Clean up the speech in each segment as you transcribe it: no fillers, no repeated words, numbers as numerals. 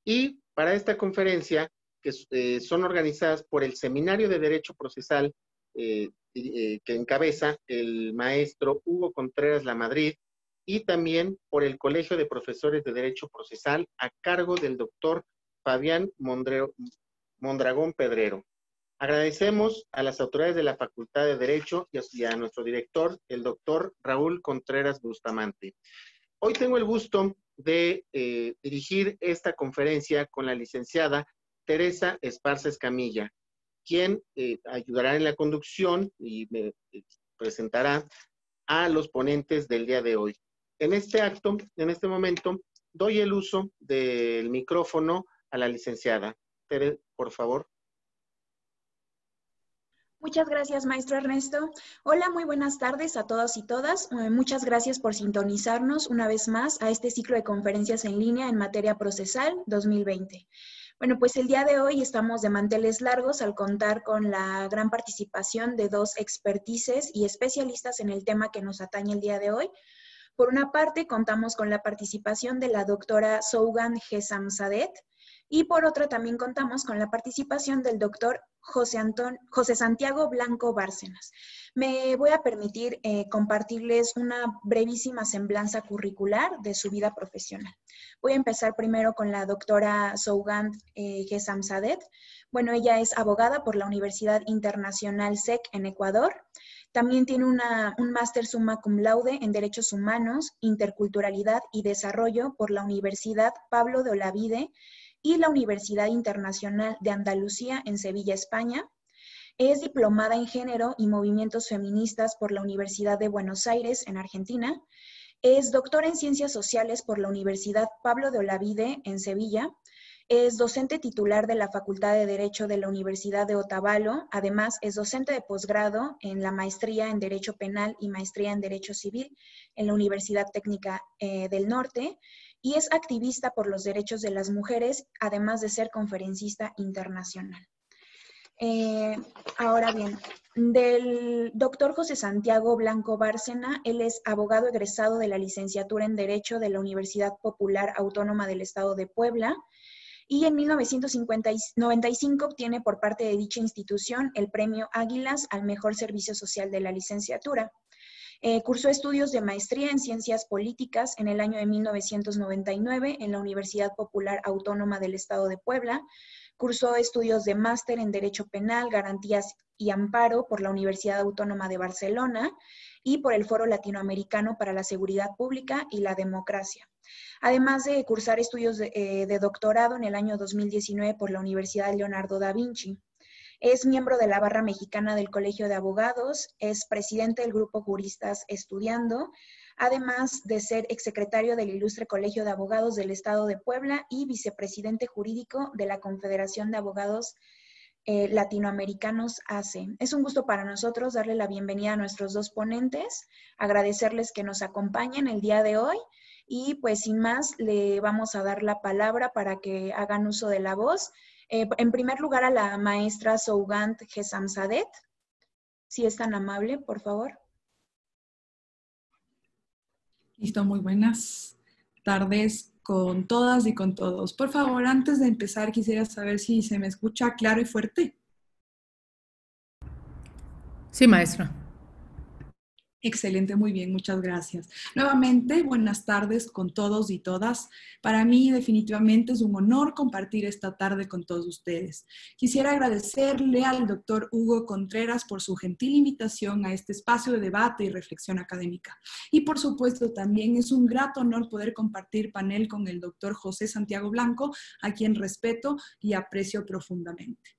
Y para esta conferencia, que son organizadas por el Seminario de Derecho Procesal, que encabeza el maestro Hugo Contreras Lamadrid, y también por el Colegio de Profesores de Derecho Procesal a cargo del doctor Fabián Mondragón Pedrero. Agradecemos a las autoridades de la Facultad de Derecho y a nuestro director, el doctor Raúl Contreras Bustamante. Hoy tengo el gusto de dirigir esta conferencia con la licenciada Teresa Esparza Escamilla, quien ayudará en la conducción y me presentará a los ponentes del día de hoy. En este momento, doy el uso del micrófono a la licenciada. Tere, por favor. Muchas gracias, maestro Ernesto. Hola, muy buenas tardes a todos y todas. Muchas gracias por sintonizarnos una vez más a este ciclo de conferencias en línea en materia procesal 2020. Bueno, pues el día de hoy estamos de manteles largos al contar con la gran participación de dos expertices y especialistas en el tema que nos atañe el día de hoy. Por una parte, contamos con la participación de la doctora Sougan Ghessamsadeh, y por otra también contamos con la participación del doctor José Santiago Blanco Bárcenas. Me voy a permitir compartirles una brevísima semblanza curricular de su vida profesional. Voy a empezar primero con la doctora Sougan Ghessamsadeh. Bueno, ella es abogada por la Universidad Internacional SEC en Ecuador. También tiene un máster summa cum laude en Derechos Humanos, Interculturalidad y Desarrollo por la Universidad Pablo de Olavide y la Universidad Internacional de Andalucía en Sevilla, España. Es diplomada en Género y Movimientos Feministas por la Universidad de Buenos Aires en Argentina. Es doctora en Ciencias Sociales por la Universidad Pablo de Olavide en Sevilla. Es docente titular de la Facultad de Derecho de la Universidad de Otavalo. Además, es docente de posgrado en la maestría en Derecho Penal y maestría en Derecho Civil en la Universidad Técnica del Norte. Y es activista por los derechos de las mujeres, además de ser conferencista internacional. Ahora bien, del doctor José Santiago Blanco Bárcena, él es abogado egresado de la licenciatura en Derecho de la Universidad Popular Autónoma del Estado de Puebla, y en 1995 obtiene por parte de dicha institución el premio Águilas al mejor servicio social de la licenciatura. Cursó estudios de maestría en Ciencias Políticas en el año de 1999 en la Universidad Popular Autónoma del Estado de Puebla. Cursó estudios de máster en Derecho Penal, Garantías y Amparo por la Universidad Autónoma de Barcelona y por el Foro Latinoamericano para la Seguridad Pública y la Democracia. Además de cursar estudios de doctorado en el año 2019 por la Universidad Leonardo da Vinci. Es miembro de la Barra Mexicana del Colegio de Abogados, es presidente del Grupo Juristas Estudiando, además de ser exsecretario del Ilustre Colegio de Abogados del Estado de Puebla y vicepresidente jurídico de la Confederación de Abogados Latinoamericanos AC. Es un gusto para nosotros darle la bienvenida a nuestros dos ponentes, agradecerles que nos acompañen el día de hoy y pues sin más le vamos a dar la palabra para que hagan uso de la voz. En primer lugar a la maestra Sougan Ghessamsadeh, si es tan amable, por favor. Listo, muy buenas tardes con todas y con todos. Por favor, antes de empezar, quisiera saber si se me escucha claro y fuerte. Sí, maestra. Excelente, muy bien, muchas gracias. Nuevamente, buenas tardes con todos y todas. Para mí definitivamente es un honor compartir esta tarde con todos ustedes. Quisiera agradecerle al doctor Hugo Contreras por su gentil invitación a este espacio de debate y reflexión académica. Y por supuesto también es un grato honor poder compartir panel con el doctor José Santiago Blanco, a quien respeto y aprecio profundamente.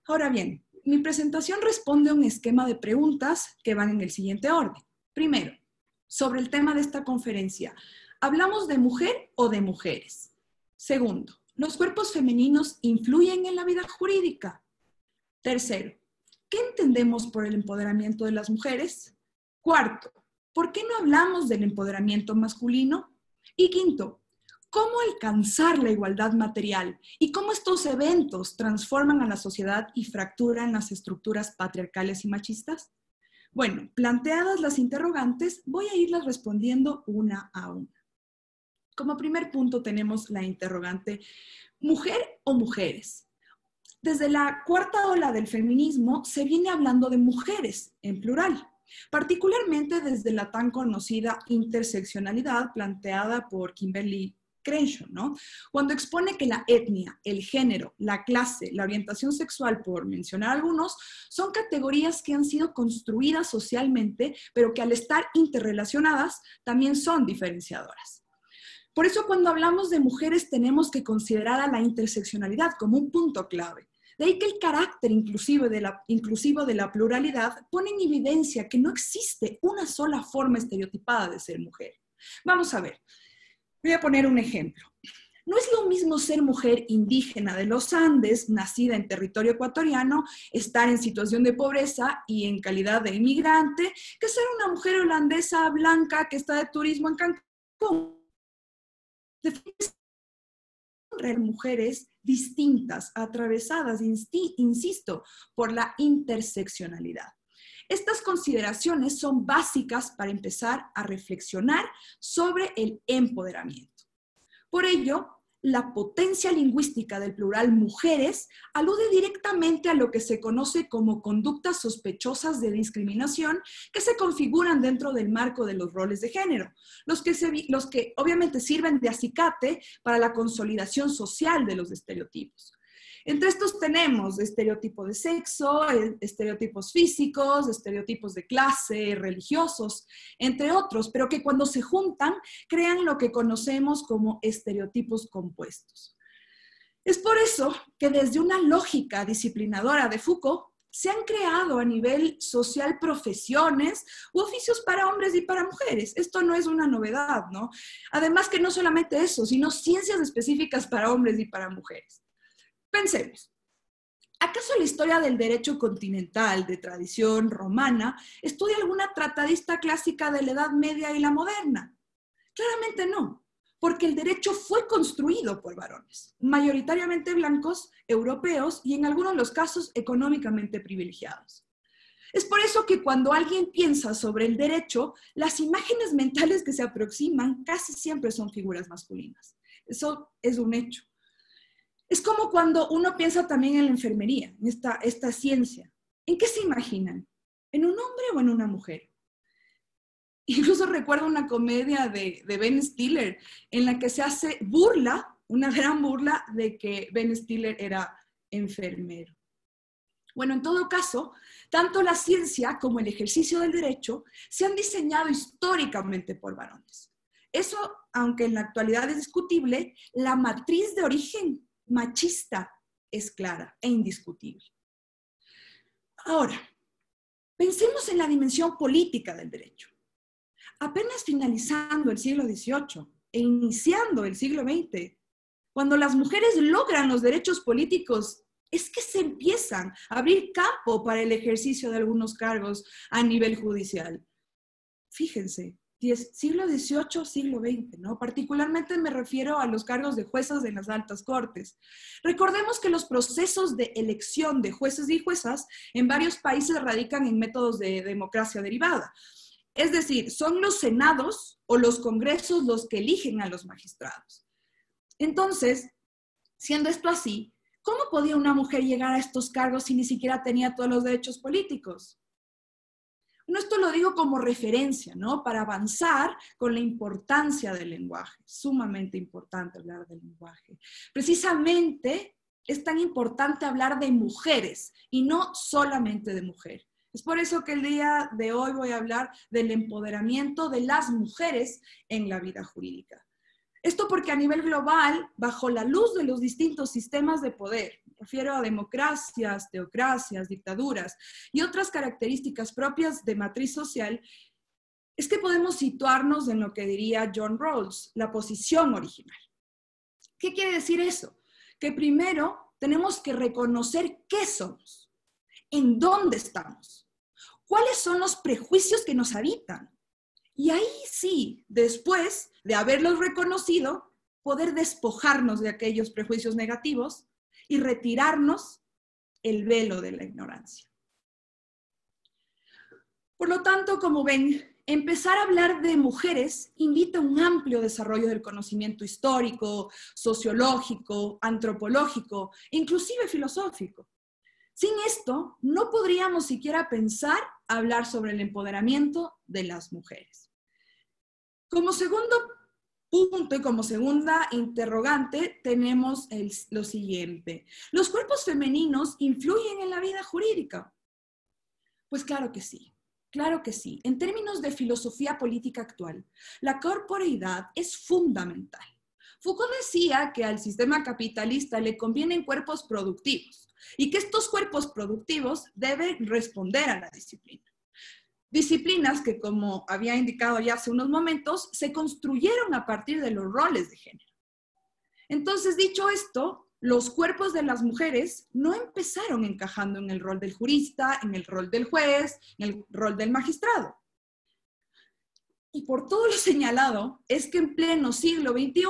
Ahora bien, mi presentación responde a un esquema de preguntas que van en el siguiente orden. Primero, sobre el tema de esta conferencia, ¿hablamos de mujer o de mujeres? Segundo, ¿los cuerpos femeninos influyen en la vida jurídica? Tercero, ¿qué entendemos por el empoderamiento de las mujeres? Cuarto, ¿por qué no hablamos del empoderamiento masculino? Y quinto, ¿cómo alcanzar la igualdad material y cómo estos eventos transforman a la sociedad y fracturan las estructuras patriarcales y machistas? Bueno, planteadas las interrogantes, voy a irlas respondiendo una a una. Como primer punto tenemos la interrogante, ¿mujer o mujeres? Desde la cuarta ola del feminismo se viene hablando de mujeres en plural, particularmente desde la tan conocida interseccionalidad planteada por Kimberly Crenshaw, ¿no? Cuando expone que la etnia, el género, la clase, la orientación sexual, por mencionar algunos, son categorías que han sido construidas socialmente, pero que al estar interrelacionadas también son diferenciadoras. Por eso cuando hablamos de mujeres tenemos que considerar a la interseccionalidad como un punto clave. De ahí que el carácter inclusivo de la pluralidad pone en evidencia que no existe una sola forma estereotipada de ser mujer. Vamos a ver, voy a poner un ejemplo. No es lo mismo ser mujer indígena de los Andes, nacida en territorio ecuatoriano, estar en situación de pobreza y en calidad de inmigrante, que ser una mujer holandesa blanca que está de turismo en Cancún. Mujeres distintas, atravesadas, insisto, por la interseccionalidad. Estas consideraciones son básicas para empezar a reflexionar sobre el empoderamiento. Por ello, la potencia lingüística del plural mujeres alude directamente a lo que se conoce como conductas sospechosas de discriminación que se configuran dentro del marco de los roles de género, los que obviamente sirven de acicate para la consolidación social de los estereotipos. Entre estos tenemos estereotipos de sexo, estereotipos físicos, estereotipos de clase, religiosos, entre otros, pero que cuando se juntan crean lo que conocemos como estereotipos compuestos. Es por eso que desde una lógica disciplinadora de Foucault se han creado a nivel social profesiones u oficios para hombres y para mujeres. Esto no es una novedad, ¿no? Además que no solamente eso, sino ciencias específicas para hombres y para mujeres. Pensemos, ¿acaso la historia del derecho continental de tradición romana estudia alguna tratadista clásica de la Edad Media y la moderna? Claramente no, porque el derecho fue construido por varones, mayoritariamente blancos, europeos y en algunos de los casos económicamente privilegiados. Es por eso que cuando alguien piensa sobre el derecho, las imágenes mentales que se aproximan casi siempre son figuras masculinas. Eso es un hecho. Es como cuando uno piensa también en la enfermería, en esta ciencia. ¿En qué se imaginan? ¿En un hombre o en una mujer? Incluso recuerdo una comedia de Ben Stiller en la que se hace burla, una gran burla, de que Ben Stiller era enfermero. Bueno, en todo caso, tanto la ciencia como el ejercicio del derecho se han diseñado históricamente por varones. Eso, aunque en la actualidad es discutible, la matriz de origen machista es clara e indiscutible. Ahora, pensemos en la dimensión política del derecho. Apenas finalizando el siglo XVIII e iniciando el siglo XX, cuando las mujeres logran los derechos políticos, es que se empiezan a abrir campo para el ejercicio de algunos cargos a nivel judicial. Fíjense, siglo XVIII, siglo XX, ¿no? Particularmente me refiero a los cargos de juezas de las altas cortes. Recordemos que los procesos de elección de jueces y juezas en varios países radican en métodos de democracia derivada. Es decir, son los senados o los congresos los que eligen a los magistrados. Entonces, siendo esto así, ¿cómo podía una mujer llegar a estos cargos si ni siquiera tenía todos los derechos políticos? Bueno, esto lo digo como referencia, ¿no? Para avanzar con la importancia del lenguaje. Sumamente importante hablar del lenguaje. Precisamente es tan importante hablar de mujeres y no solamente de mujer. Es por eso que el día de hoy voy a hablar del empoderamiento de las mujeres en la vida jurídica. Esto porque a nivel global, bajo la luz de los distintos sistemas de poder, me refiero a democracias, teocracias, dictaduras y otras características propias de matriz social, es que podemos situarnos en lo que diría John Rawls, la posición original. ¿Qué quiere decir eso? Que primero tenemos que reconocer qué somos, en dónde estamos, cuáles son los prejuicios que nos habitan. Y ahí sí, después de haberlos reconocido, poder despojarnos de aquellos prejuicios negativos y retirarnos el velo de la ignorancia. Por lo tanto, como ven, empezar a hablar de mujeres invita a un amplio desarrollo del conocimiento histórico, sociológico, antropológico, inclusive filosófico. Sin esto, no podríamos siquiera pensar hablar sobre el empoderamiento de las mujeres. Como segundo punto y como segunda interrogante tenemos lo siguiente. ¿Los cuerpos femeninos influyen en la vida jurídica? Pues claro que sí. Claro que sí. En términos de filosofía política actual, la corporeidad es fundamental. Foucault decía que al sistema capitalista le convienen cuerpos productivos y que estos cuerpos productivos deben responder a la disciplina. Disciplinas que, como había indicado ya hace unos momentos, se construyeron a partir de los roles de género. Entonces, dicho esto, los cuerpos de las mujeres no empezaron encajando en el rol del jurista, en el rol del juez, en el rol del magistrado. Y por todo lo señalado, es que en pleno siglo XXI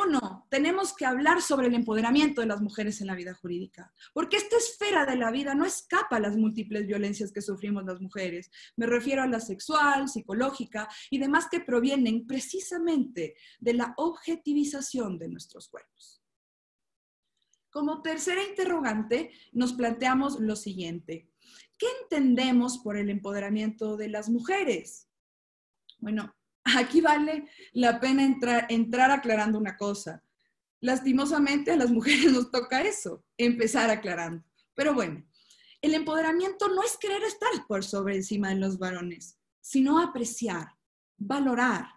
tenemos que hablar sobre el empoderamiento de las mujeres en la vida jurídica, porque esta esfera de la vida no escapa a las múltiples violencias que sufrimos las mujeres. Me refiero a la sexual, psicológica y demás que provienen precisamente de la objetivización de nuestros cuerpos. Como tercera interrogante, nos planteamos lo siguiente. ¿Qué entendemos por el empoderamiento de las mujeres? Bueno, aquí vale la pena entrar aclarando una cosa. Lastimosamente a las mujeres nos toca eso, empezar aclarando. Pero bueno, el empoderamiento no es querer estar por sobre encima de los varones, sino apreciar, valorar,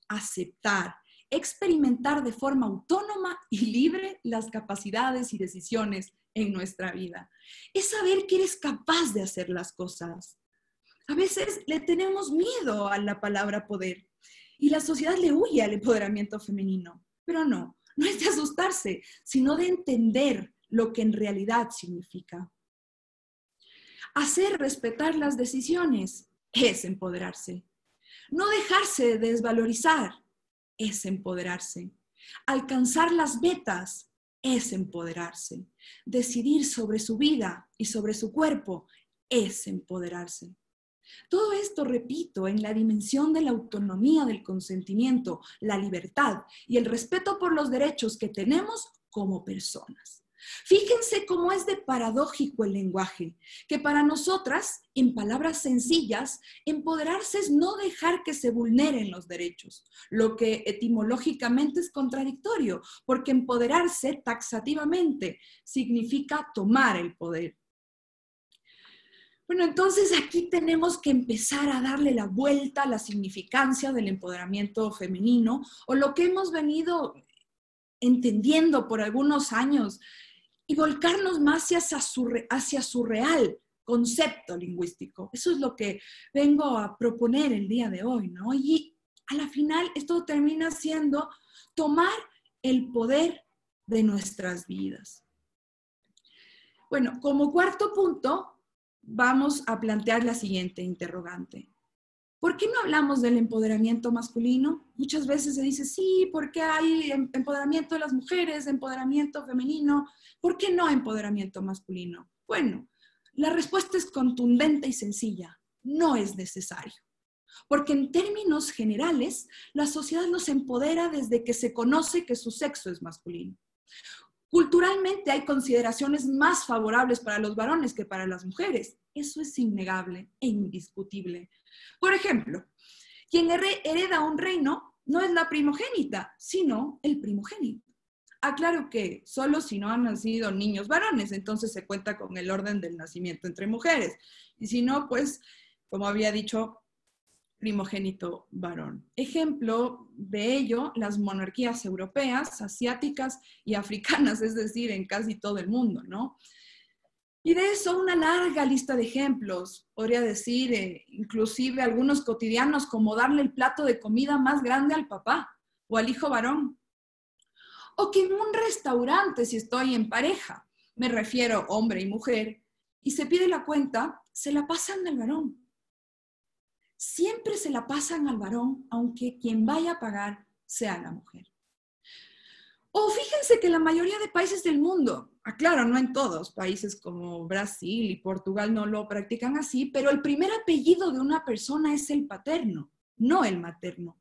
aceptar, experimentar de forma autónoma y libre las capacidades y decisiones en nuestra vida. Es saber que eres capaz de hacer las cosas. A veces le tenemos miedo a la palabra poder y la sociedad le huye al empoderamiento femenino. Pero no es de asustarse, sino de entender lo que en realidad significa. Hacer respetar las decisiones es empoderarse. No dejarse desvalorizar es empoderarse. Alcanzar las metas es empoderarse. Decidir sobre su vida y sobre su cuerpo es empoderarse. Todo esto, repito, en la dimensión de la autonomía del consentimiento, la libertad y el respeto por los derechos que tenemos como personas. Fíjense cómo es de paradójico el lenguaje, que para nosotras, en palabras sencillas, empoderarse es no dejar que se vulneren los derechos, lo que etimológicamente es contradictorio, porque empoderarse taxativamente significa tomar el poder. Bueno, entonces aquí tenemos que empezar a darle la vuelta a la significancia del empoderamiento femenino o lo que hemos venido entendiendo por algunos años y volcarnos más hacia su real concepto lingüístico. Eso es lo que vengo a proponer el día de hoy, ¿no? Y a la final esto termina siendo tomar el poder de nuestras vidas. Bueno, como cuarto punto, vamos a plantear la siguiente interrogante. ¿Por qué no hablamos del empoderamiento masculino? Muchas veces se dice, sí, porque hay empoderamiento de las mujeres, empoderamiento femenino. ¿Por qué no empoderamiento masculino? Bueno, la respuesta es contundente y sencilla. No es necesario. Porque en términos generales, la sociedad nos empodera desde que se conoce que su sexo es masculino. Culturalmente hay consideraciones más favorables para los varones que para las mujeres. Eso es innegable e indiscutible. Por ejemplo, quien hereda un reino no es la primogénita, sino el primogénito. Aclaro que solo si no han nacido niños varones, entonces se cuenta con el orden del nacimiento entre mujeres. Y si no, pues, como había dicho, primogénito varón. Ejemplo de ello, las monarquías europeas, asiáticas y africanas, es decir, en casi todo el mundo, ¿no? Y de eso una larga lista de ejemplos, podría decir, inclusive algunos cotidianos, como darle el plato de comida más grande al papá o al hijo varón. O que en un restaurante, si estoy en pareja, me refiero hombre y mujer, y se pide la cuenta, se la pasan al varón. Siempre se la pasan al varón, aunque quien vaya a pagar sea la mujer. O fíjense que la mayoría de países del mundo, aclaro, no en todos, países como Brasil y Portugal no lo practican así, pero el primer apellido de una persona es el paterno, no el materno.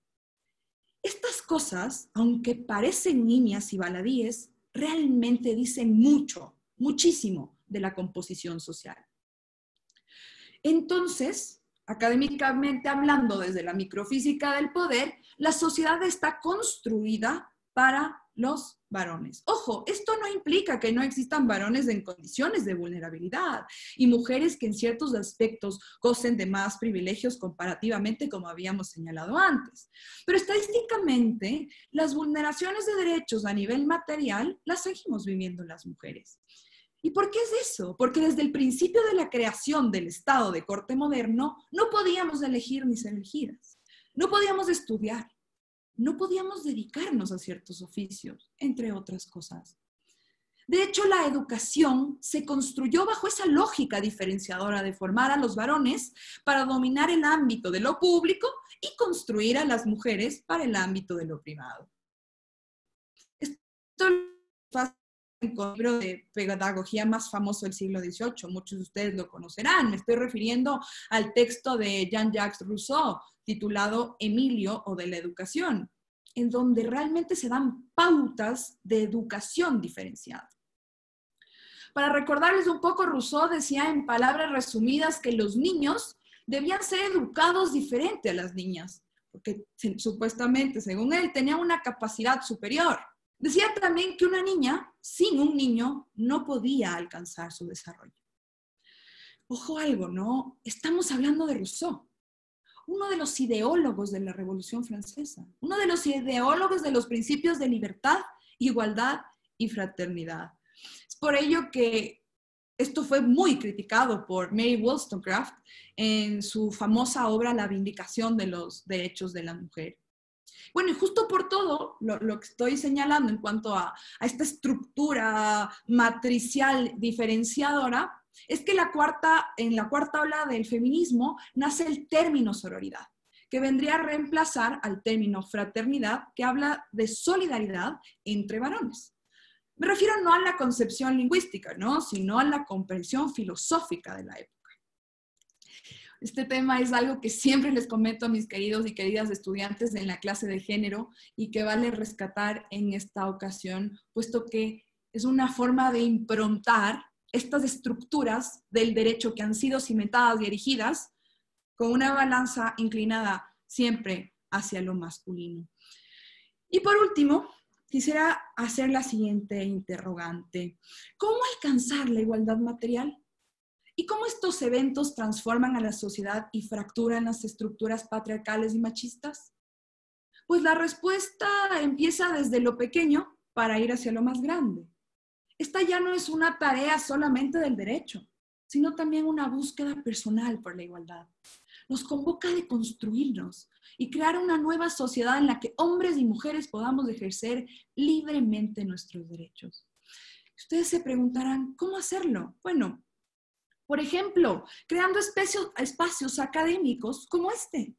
Estas cosas, aunque parecen nimias y baladíes, realmente dicen mucho, muchísimo de la composición social. Entonces, académicamente hablando desde la microfísica del poder, la sociedad está construida para los varones. Ojo, esto no implica que no existan varones en condiciones de vulnerabilidad y mujeres que en ciertos aspectos gocen de más privilegios comparativamente, como habíamos señalado antes. Pero estadísticamente, las vulneraciones de derechos a nivel material las seguimos viviendo las mujeres. ¿Y por qué es eso? Porque desde el principio de la creación del Estado de corte moderno, no podíamos elegir ni ser elegidas. No podíamos estudiar. No podíamos dedicarnos a ciertos oficios, entre otras cosas. De hecho, la educación se construyó bajo esa lógica diferenciadora de formar a los varones para dominar el ámbito de lo público y construir a las mujeres para el ámbito de lo privado. Esto pasa con el libro de pedagogía más famoso del siglo XVIII. Muchos de ustedes lo conocerán. Me estoy refiriendo al texto de Jean-Jacques Rousseau, titulado Emilio o de la educación, en donde realmente se dan pautas de educación diferenciada. Para recordarles un poco, Rousseau decía en palabras resumidas que los niños debían ser educados diferente a las niñas, porque supuestamente, según él, tenían una capacidad superior. Decía también que una niña sin un niño no podía alcanzar su desarrollo. Ojo algo, ¿no? Estamos hablando de Rousseau, uno de los ideólogos de la Revolución Francesa, uno de los ideólogos de los principios de libertad, igualdad y fraternidad. Es por ello que esto fue muy criticado por Mary Wollstonecraft en su famosa obra La Vindicación de los Derechos de la Mujer. Bueno, y justo por todo lo que estoy señalando en cuanto a esta estructura matricial diferenciadora, es que en la cuarta ola del feminismo nace el término sororidad, que vendría a reemplazar al término fraternidad, que habla de solidaridad entre varones. Me refiero no a la concepción lingüística, ¿no?, sino a la comprensión filosófica de la época. Este tema es algo que siempre les comento a mis queridos y queridas estudiantes en la clase de género y que vale rescatar en esta ocasión, puesto que es una forma de improntar estas estructuras del derecho que han sido cimentadas y erigidas con una balanza inclinada siempre hacia lo masculino. Y por último, quisiera hacer la siguiente interrogante. ¿Cómo alcanzar la igualdad material? ¿Y cómo estos eventos transforman a la sociedad y fracturan las estructuras patriarcales y machistas? Pues la respuesta empieza desde lo pequeño para ir hacia lo más grande. Esta ya no es una tarea solamente del derecho, sino también una búsqueda personal por la igualdad. Nos convoca a deconstruirnos y crear una nueva sociedad en la que hombres y mujeres podamos ejercer libremente nuestros derechos. Ustedes se preguntarán, ¿cómo hacerlo? Bueno, por ejemplo, creando espacios académicos como este,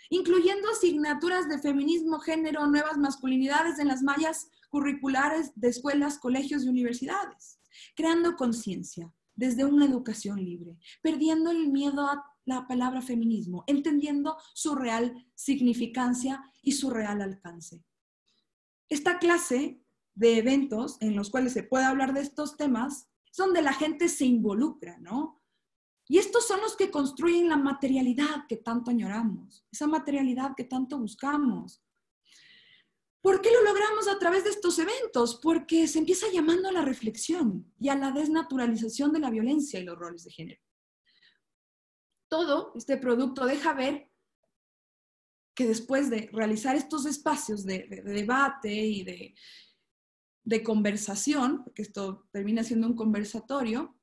incluyendo asignaturas de feminismo, género, nuevas masculinidades en las mallas curriculares de escuelas, colegios y universidades, creando conciencia desde una educación libre, perdiendo el miedo a la palabra feminismo, entendiendo su real significancia y su real alcance. Esta clase de eventos en los cuales se puede hablar de estos temas es donde la gente se involucra, ¿no? Y estos son los que construyen la materialidad que tanto añoramos, esa materialidad que tanto buscamos. ¿Por qué lo logramos a través de estos eventos? Porque se empieza llamando a la reflexión y a la desnaturalización de la violencia y los roles de género. Todo este producto deja ver que después de realizar estos espacios de debate y de conversación, porque esto termina siendo un conversatorio,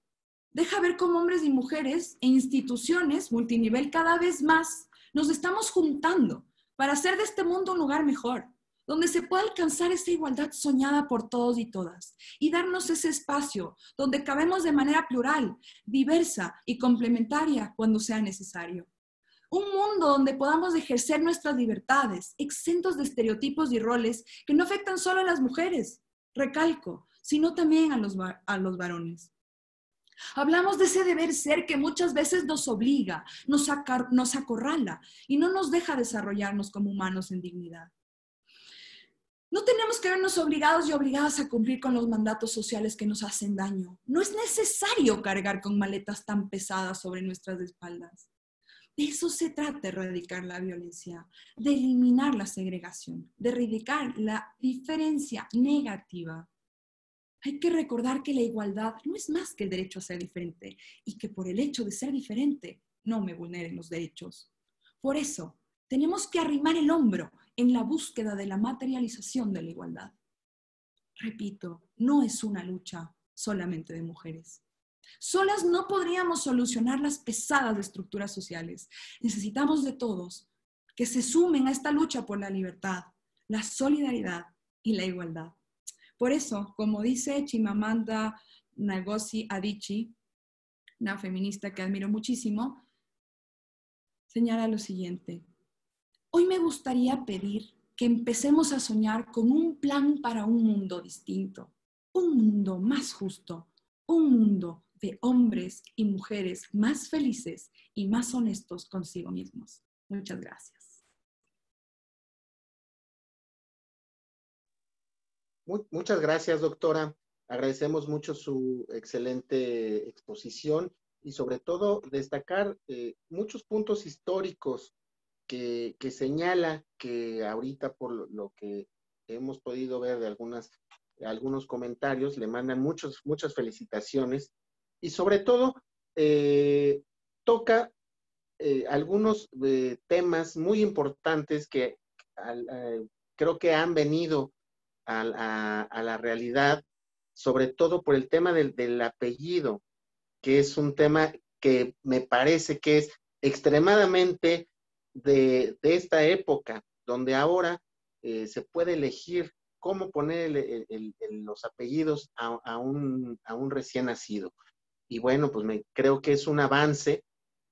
deja ver cómo hombres y mujeres e instituciones multinivel cada vez más nos estamos juntando para hacer de este mundo un lugar mejor, donde se pueda alcanzar esa igualdad soñada por todos y todas y darnos ese espacio donde cabemos de manera plural, diversa y complementaria cuando sea necesario. Un mundo donde podamos ejercer nuestras libertades, exentos de estereotipos y roles que no afectan solo a las mujeres, recalco, sino también a los varones. Hablamos de ese deber ser que muchas veces nos obliga, nos acorrala y no nos deja desarrollarnos como humanos en dignidad. No tenemos que vernos obligados y obligadas a cumplir con los mandatos sociales que nos hacen daño. No es necesario cargar con maletas tan pesadas sobre nuestras espaldas. De eso se trata, erradicar la violencia, de eliminar la segregación, de erradicar la diferencia negativa. Hay que recordar que la igualdad no es más que el derecho a ser diferente y que por el hecho de ser diferente no me vulneren los derechos. Por eso, tenemos que arrimar el hombro en la búsqueda de la materialización de la igualdad. Repito, no es una lucha solamente de mujeres. Solas no podríamos solucionar las pesadas estructuras sociales. Necesitamos de todos que se sumen a esta lucha por la libertad, la solidaridad y la igualdad. Por eso, como dice Chimamanda Ngozi Adichie, una feminista que admiro muchísimo, señala lo siguiente: hoy me gustaría pedir que empecemos a soñar con un plan para un mundo distinto, un mundo más justo, un mundo de hombres y mujeres más felices y más honestos consigo mismos. Muchas gracias. Muchas gracias, doctora. Agradecemos mucho su excelente exposición y sobre todo destacar muchos puntos históricos que señala que ahorita por lo que hemos podido ver de algunos comentarios, le mandan muchas felicitaciones y sobre todo toca algunos temas muy importantes que creo que han venido a la realidad, sobre todo por el tema del apellido, que es un tema que me parece que es extremadamente de esta época, donde ahora se puede elegir cómo poner los apellidos a un recién nacido. Y bueno, pues creo que es un avance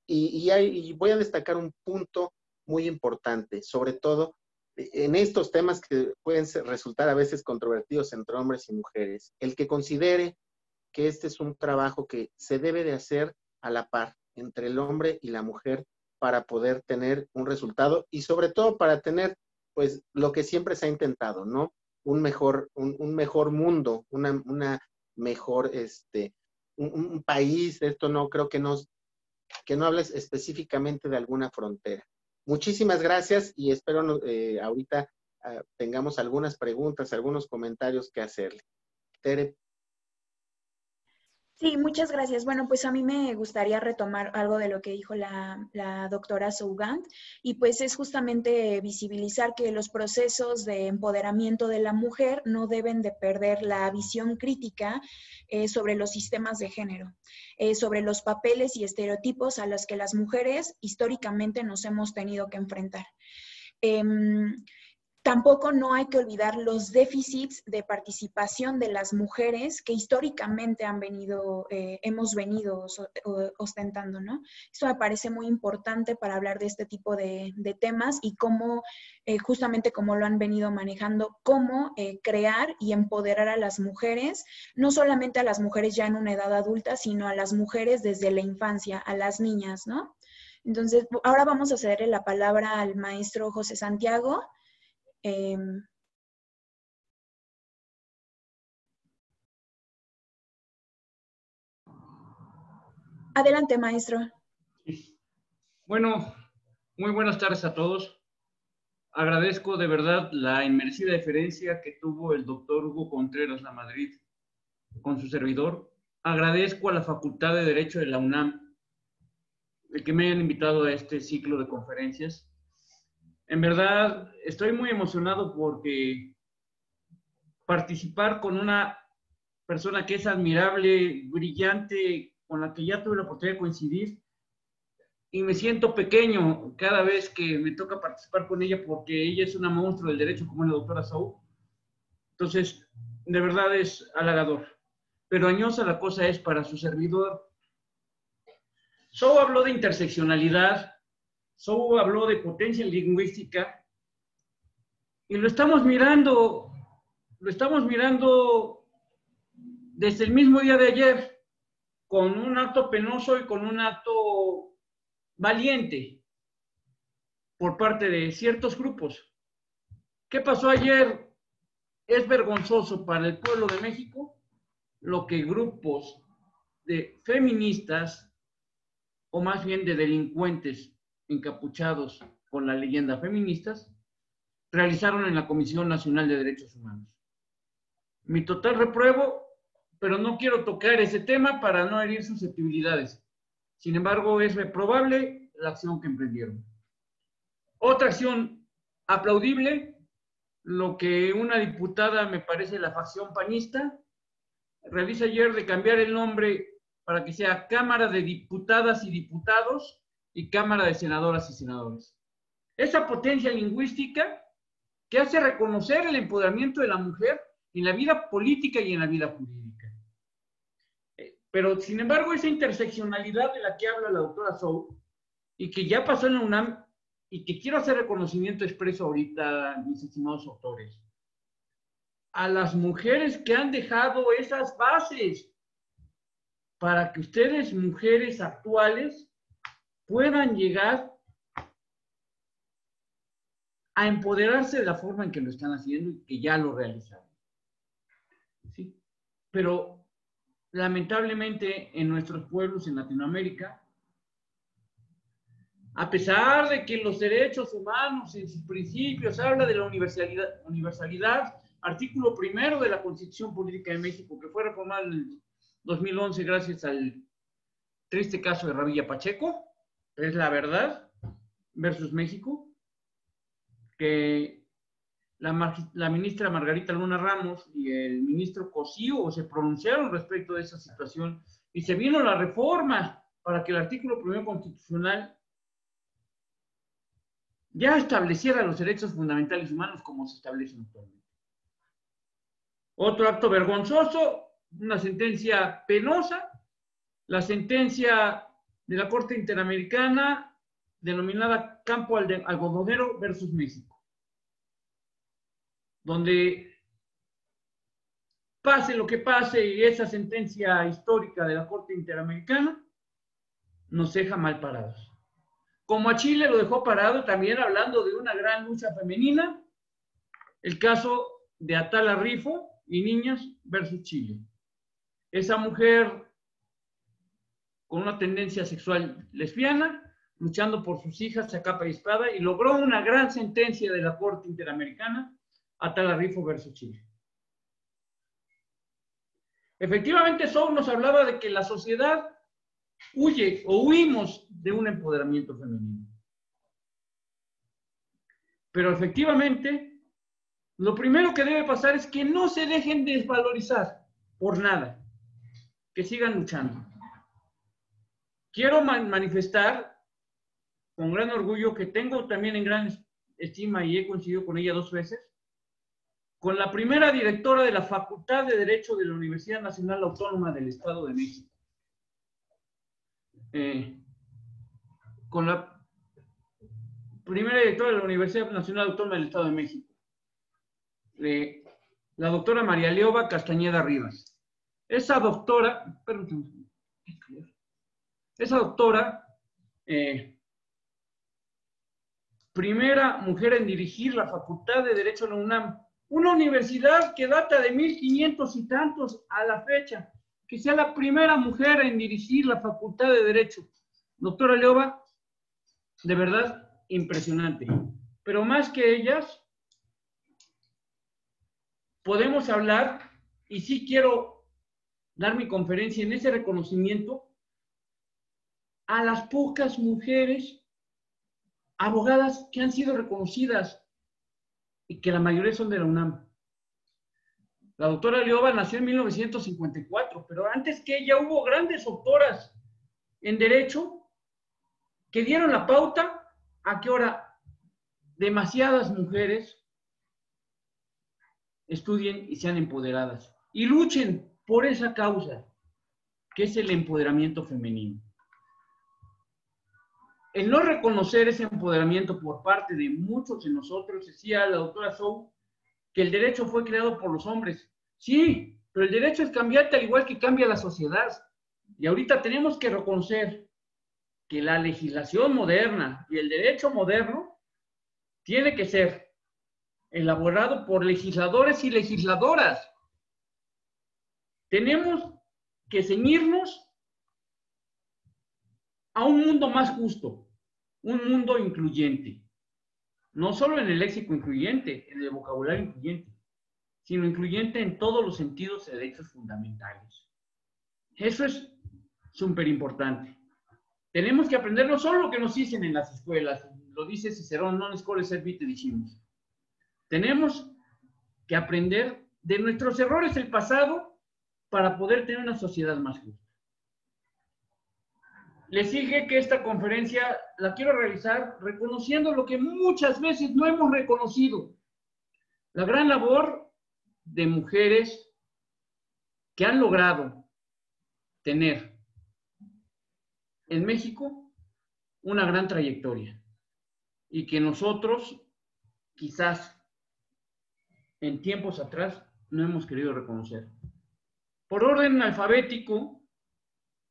y voy a destacar un punto muy importante, sobre todo en estos temas que pueden resultar a veces controvertidos entre hombres y mujeres. El que considere que este es un trabajo que se debe de hacer a la par entre el hombre y la mujer para poder tener un resultado y sobre todo para tener, pues, lo que siempre se ha intentado, ¿no? Un mejor mundo, una mejor, un país. Esto no creo que no hables específicamente de alguna frontera. Muchísimas gracias y espero ahorita tengamos algunas preguntas, algunos comentarios que hacerle. Tere. Sí, muchas gracias. Bueno, pues a mí me gustaría retomar algo de lo que dijo la doctora Sougand, y pues es justamente visibilizar que los procesos de empoderamiento de la mujer no deben de perder la visión crítica sobre los sistemas de género, sobre los papeles y estereotipos a los que las mujeres históricamente nos hemos tenido que enfrentar. Tampoco no hay que olvidar los déficits de participación de las mujeres que históricamente hemos venido ostentando, ¿no? Esto me parece muy importante para hablar de este tipo de temas y cómo, justamente como lo han venido manejando, cómo crear y empoderar a las mujeres, no solamente a las mujeres ya en una edad adulta, sino a las mujeres desde la infancia, a las niñas, ¿no? Entonces, ahora vamos a cederle la palabra al maestro José Santiago. Adelante, maestro. Bueno, muy buenas tardes a todos. Agradezco de verdad la inmersiva deferencia que tuvo el doctor Hugo Contreras Lamadrid con su servidor. Agradezco a la Facultad de Derecho de la UNAM el que me hayan invitado a este ciclo de conferencias. En verdad, estoy muy emocionado porque participar con una persona que es admirable, brillante, con la que ya tuve la oportunidad de coincidir, y me siento pequeño cada vez que me toca participar con ella porque ella es una monstruo del derecho como es la doctora Sougand. Entonces, de verdad es halagador. Pero añosa la cosa es para su servidor. Sougand habló de interseccionalidad, Sougand habló de potencia lingüística, y lo estamos mirando desde el mismo día de ayer. con un acto penoso y con un acto valiente por parte de ciertos grupos. ¿Qué pasó ayer? Es vergonzoso para el pueblo de México lo que grupos de feministas, o más bien de delincuentes encapuchados con la leyenda feministas, realizaron en la Comisión Nacional de Derechos Humanos. Mi total repruebo, pero no quiero tocar ese tema para no herir susceptibilidades. Sin embargo, es reprobable la acción que emprendieron. Otra acción aplaudible, lo que una diputada, me parece la facción panista, realiza ayer de cambiar el nombre para que sea Cámara de Diputadas y Diputados y Cámara de Senadoras y Senadores. Esa potencia lingüística que hace reconocer el empoderamiento de la mujer en la vida política y en la vida jurídica. Pero, sin embargo, esa interseccionalidad de la que habla la doctora Zhou y que ya pasó en la UNAM y que quiero hacer reconocimiento expreso ahorita, mis estimados autores, a las mujeres que han dejado esas bases para que ustedes, mujeres actuales, puedan llegar a empoderarse de la forma en que lo están haciendo y que ya lo realizaron. ¿Sí? Pero lamentablemente en nuestros pueblos en Latinoamérica, a pesar de que los derechos humanos en sus principios habla de la universalidad, artículo 1 de la Constitución Política de México, que fue reformada en el 2011 gracias al triste caso de Ravilla Pacheco, es la verdad, versus México, que la ministra Margarita Luna Ramos y el ministro Cosío se pronunciaron respecto de esa situación y se vino la reforma para que el artículo 1 constitucional ya estableciera los derechos fundamentales humanos como se establecen actualmente. Otro acto vergonzoso, una sentencia penosa, la sentencia de la Corte Interamericana denominada Campo Algodonero versus México, donde pase lo que pase y esa sentencia histórica de la Corte Interamericana nos deja mal parados. Como a Chile lo dejó parado, también hablando de una gran lucha femenina, el caso de Atala Rifo y Niñas versus Chile. Esa mujer con una tendencia sexual lesbiana, luchando por sus hijas a capa y espada, y logró una gran sentencia de la Corte Interamericana, Atala Rifo versus Chile. Efectivamente, Zhou nos hablaba de que la sociedad huye o huimos de un empoderamiento femenino. Pero efectivamente, lo primero que debe pasar es que no se dejen desvalorizar por nada, que sigan luchando. Quiero manifestar con gran orgullo que tengo también en gran estima y he coincidido con ella 2 veces, con la primera directora de la Facultad de Derecho de la Universidad Nacional Autónoma del Estado de México. Con la primera directora de la Universidad Nacional Autónoma del Estado de México, la doctora María Leoba Castañeda Rivas. Esa doctora, primera mujer en dirigir la Facultad de Derecho de la UNAM, una universidad que data de 1500 y tantos a la fecha, que sea la primera mujer en dirigir la Facultad de Derecho. Doctora Leoba, de verdad, impresionante. Pero más que ellas, podemos hablar, y sí quiero dar mi conferencia en ese reconocimiento, a las pocas mujeres abogadas que han sido reconocidas y que la mayoría son de la UNAM. La doctora Leoba nació en 1954, pero antes que ella hubo grandes doctoras en Derecho que dieron la pauta a que ahora demasiadas mujeres estudien y sean empoderadas y luchen por esa causa, que es el empoderamiento femenino. El no reconocer ese empoderamiento por parte de muchos de nosotros, decía la doctora Zhou, que el derecho fue creado por los hombres. Sí, pero el derecho es cambiante al igual que cambia la sociedad. Y ahorita tenemos que reconocer que la legislación moderna y el derecho moderno tiene que ser elaborado por legisladores y legisladoras. Tenemos que ceñirnos a un mundo más justo, un mundo incluyente. No solo en el léxico incluyente, en el vocabulario incluyente, sino incluyente en todos los sentidos de derechos fundamentales. Eso es súper importante. Tenemos que aprender no solo lo que nos dicen en las escuelas, lo dice Cicerón, non score servite dicimus. Tenemos que aprender de nuestros errores del pasado para poder tener una sociedad más justa. Le sigue que esta conferencia la quiero realizar reconociendo lo que muchas veces no hemos reconocido. La gran labor de mujeres que han logrado tener en México una gran trayectoria y que nosotros quizás en tiempos atrás no hemos querido reconocer. Por orden alfabético,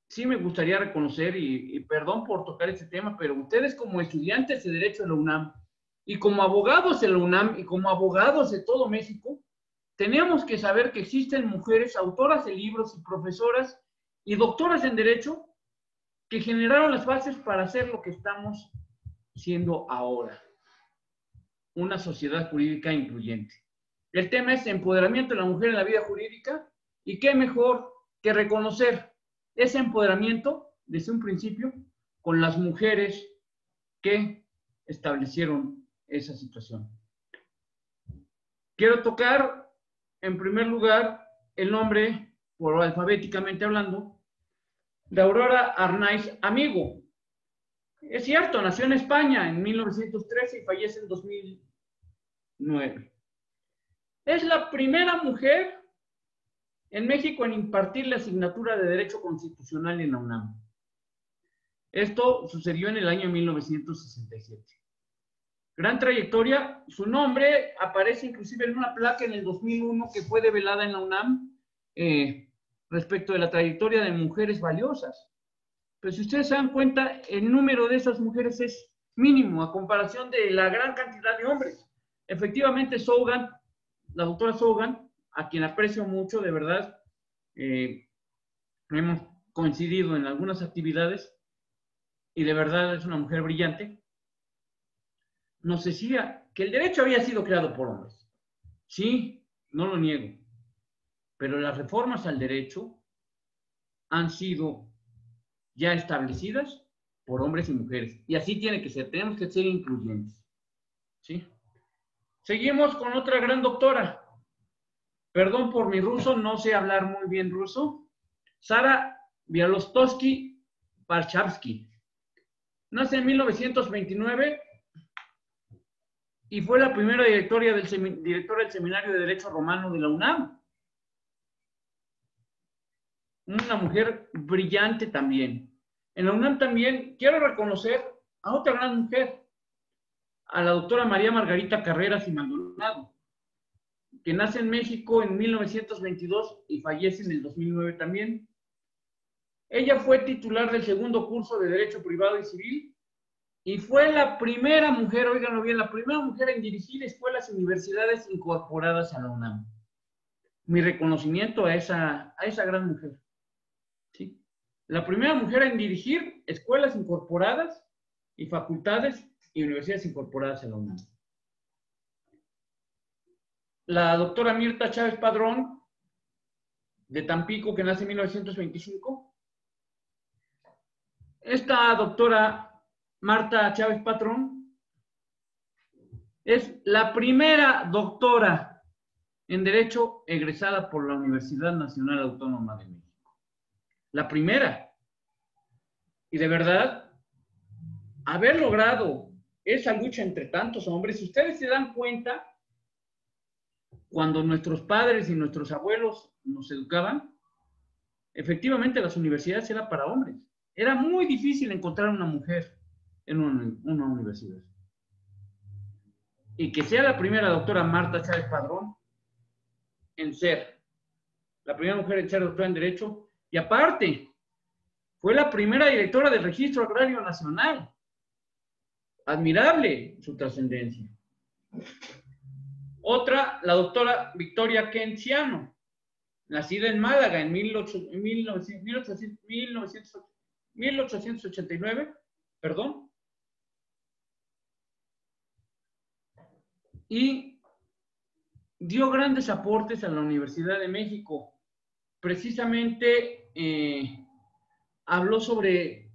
sí me gustaría reconocer, y perdón por tocar este tema, pero ustedes como estudiantes de Derecho de la UNAM y como abogados de la UNAM y como abogados de todo México, tenemos que saber que existen mujeres autoras de libros y profesoras y doctoras en Derecho que generaron las bases para hacer lo que estamos siendo ahora, una sociedad jurídica incluyente. El tema es empoderamiento de la mujer en la vida jurídica, y qué mejor que reconocer ese empoderamiento desde un principio con las mujeres que establecieron esa situación. Quiero tocar en primer lugar el nombre, por alfabéticamente hablando, de Aurora Arnaiz Amigo. Es cierto, nació en España en 1913 y fallece en 2009. Es la primera mujer en México en impartir la asignatura de Derecho Constitucional en la UNAM. Esto sucedió en el año 1967. Gran trayectoria, su nombre aparece inclusive en una placa en el 2001 que fue develada en la UNAM respecto de la trayectoria de mujeres valiosas. Pero si ustedes se dan cuenta, el número de esas mujeres es mínimo a comparación de la gran cantidad de hombres. Efectivamente, Sougan, la doctora Sougan, a quien aprecio mucho, de verdad, hemos coincidido en algunas actividades y de verdad es una mujer brillante, nos decía que el derecho había sido creado por hombres. Sí, no lo niego, pero las reformas al derecho han sido ya establecidas por hombres y mujeres, y así tiene que ser, tenemos que ser incluyentes. ¿Sí? Seguimos con otra gran doctora. Perdón por mi ruso, no sé hablar muy bien ruso. Sara Bialostowski-Warszawski. Nace en 1929 y fue la primera directora del Seminario de Derecho Romano de la UNAM. Una mujer brillante también. En la UNAM también quiero reconocer a otra gran mujer, a la doctora María Margarita Carreras y Maldonado, que nace en México en 1922 y fallece en el 2009 también. Ella fue titular del segundo curso de Derecho Privado y Civil y fue la primera mujer, óiganlo bien, la primera mujer en dirigir escuelas y universidades incorporadas a la UNAM. Mi reconocimiento a esa gran mujer. ¿Sí? La primera mujer en dirigir escuelas incorporadas y facultades y universidades incorporadas a la UNAM. La doctora Mirta Chávez Padrón, de Tampico, que nace en 1925. Esta doctora Marta Chávez Padrón es la primera doctora en Derecho egresada por la Universidad Nacional Autónoma de México. La primera. Y de verdad, haber logrado esa lucha entre tantos hombres, si ustedes se dan cuenta, cuando nuestros padres y nuestros abuelos nos educaban, efectivamente las universidades eran para hombres. Era muy difícil encontrar una mujer en una universidad. Y que sea la primera doctora Marta Chávez Padrón en ser la primera mujer en ser doctora en Derecho, y aparte Fue la primera directora del Registro Agrario Nacional. Admirable su trascendencia. Otra, la doctora Victoria Kenciano, nacida en Málaga en 1889, perdón, y dio grandes aportes a la Universidad de México. Precisamente habló sobre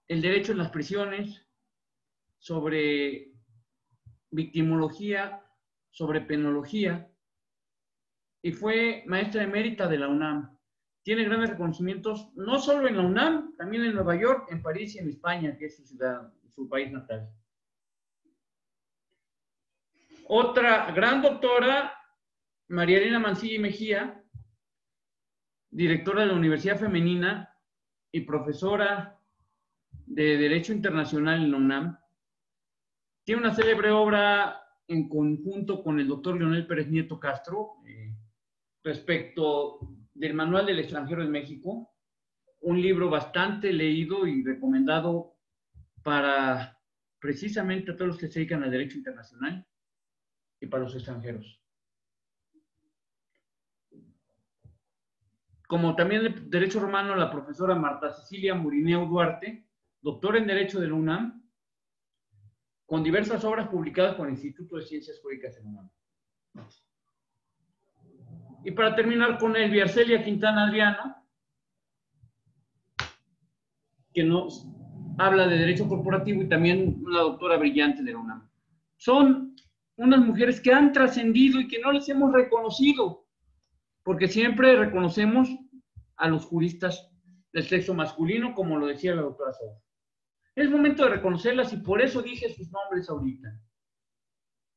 el derecho en las prisiones, sobre victimología, sobre penología, y fue maestra emérita de la UNAM. Tiene grandes reconocimientos, no solo en la UNAM, también en Nueva York, en París y en España, que es su ciudad, su país natal. Otra gran doctora, María Elena Mancilla y Mejía, directora de la Universidad Femenina y profesora de Derecho Internacional en la UNAM. Tiene una célebre obra en conjunto con el doctor Leonel Pérez Nieto Castro respecto del Manual del Extranjero en México, un libro bastante leído y recomendado para precisamente a todos los que se dedican al derecho internacional y para los extranjeros. Como también de Derecho Romano, la profesora Marta Cecilia Murineu Duarte, doctora en Derecho de la UNAM, con diversas obras publicadas por el Instituto de Ciencias Jurídicas de la UNAM. Y para terminar con Elvia Arcelia Quintana Adriano, que nos habla de Derecho Corporativo y también una doctora brillante de la UNAM. Son unas mujeres que han trascendido y que no les hemos reconocido, porque siempre reconocemos a los juristas del sexo masculino, como lo decía la doctora Sosa. Es momento de reconocerlas y por eso dije sus nombres ahorita.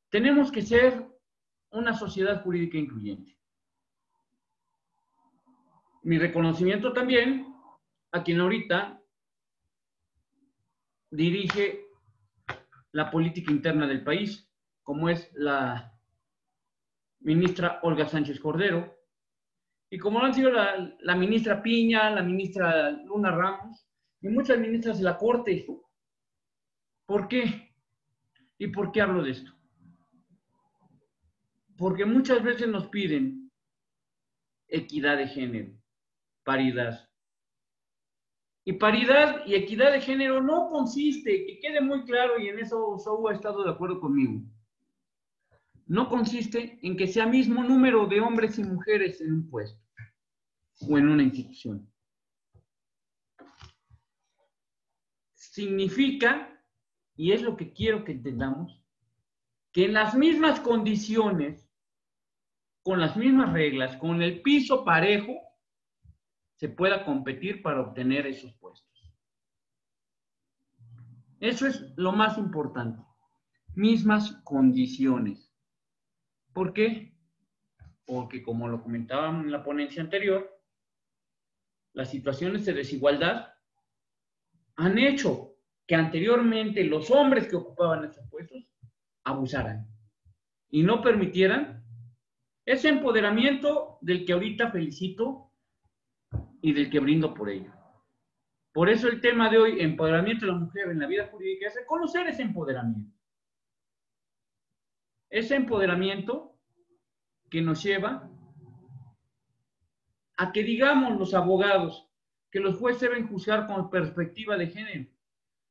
Tenemos que ser una sociedad jurídica incluyente. Mi reconocimiento también a quien ahorita dirige la política interna del país, como es la ministra Olga Sánchez Cordero, y como han sido la ministra Piña, la ministra Luna Ramos, y muchas ministras de la Corte. ¿Por qué? ¿Y por qué hablo de esto? Porque muchas veces nos piden equidad de género, paridad. Y paridad y equidad de género no consiste, que quede muy claro, y en eso Saúl ha estado de acuerdo conmigo, no consiste en que sea mismo número de hombres y mujeres en un puesto o en una institución. Significa, y es lo que quiero que entendamos, que en las mismas condiciones, con las mismas reglas, con el piso parejo, se pueda competir para obtener esos puestos. Eso es lo más importante. Mismas condiciones. ¿Por qué? Porque, como lo comentábamos en la ponencia anterior, las situaciones de desigualdad han hecho que anteriormente los hombres que ocupaban esos puestos abusaran y no permitieran ese empoderamiento del que ahorita felicito y del que brindo por ello. Por eso el tema de hoy, empoderamiento de la mujer en la vida jurídica, es reconocer ese empoderamiento. Ese empoderamiento que nos lleva a que digamos los abogados que los jueces deben juzgar con perspectiva de género.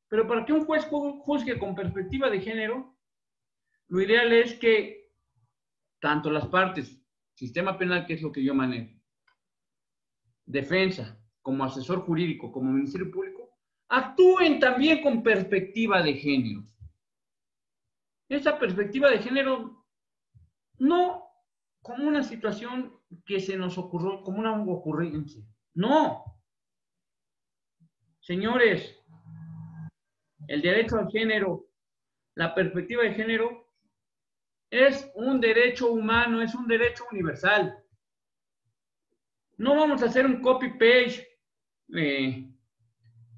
Pero para que un juez juzgue con perspectiva de género, lo ideal es que tanto las partes, sistema penal, que es lo que yo manejo, defensa, como asesor jurídico, como Ministerio Público, actúen también con perspectiva de género. Esa perspectiva de género no como una situación que se nos ocurrió, como una ocurrencia. No. Señores, el derecho al género, la perspectiva de género, es un derecho humano, es un derecho universal. No vamos a hacer un copy-paste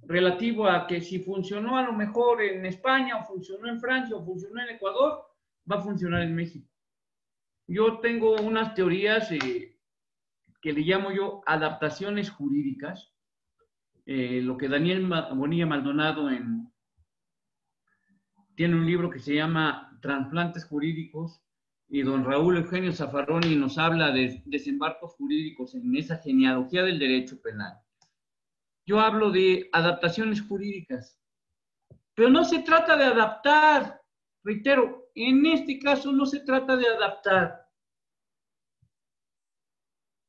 relativo a que si funcionó a lo mejor en España, o funcionó en Francia, o funcionó en Ecuador, va a funcionar en México. Yo tengo unas teorías que le llamo yo adaptaciones jurídicas, lo que Daniel Bonilla Maldonado tiene un libro que se llama Trasplantes Jurídicos, y don Raúl Eugenio Zaffaroni nos habla de desembarcos jurídicos en esa genealogía del derecho penal. Yo hablo de adaptaciones jurídicas, pero no se trata de adaptar, reitero, en este caso no se trata de adaptar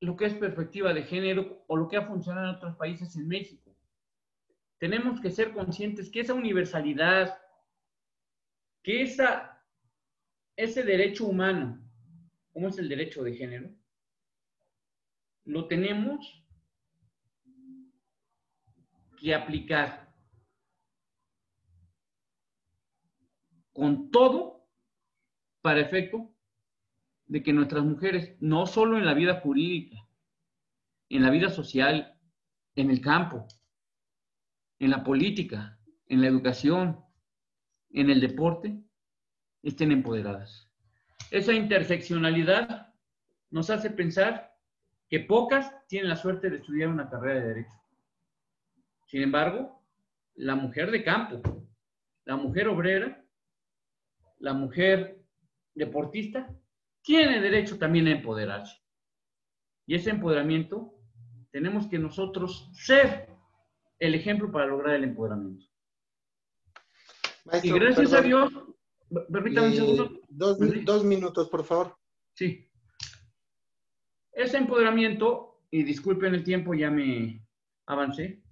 lo que es perspectiva de género o lo que ha funcionado en otros países en México. Tenemos que ser conscientes que esa universalidad, que ese derecho humano, como es el derecho de género, lo tenemos que aplicar con todo para efecto de que nuestras mujeres, no solo en la vida jurídica, en la vida social, en el campo, en la política, en la educación, en el deporte, estén empoderadas. Esa interseccionalidad nos hace pensar que pocas tienen la suerte de estudiar una carrera de derecho. Sin embargo, la mujer de campo, la mujer obrera, la mujer deportista, tiene derecho también a empoderarse. Y ese empoderamiento tenemos que nosotros ser el ejemplo para lograr el empoderamiento. Maestro, y gracias perdón, a Dios, permítame un segundo. Dos minutos, por favor. Sí. Ese empoderamiento, y disculpen el tiempo, ya me avancé,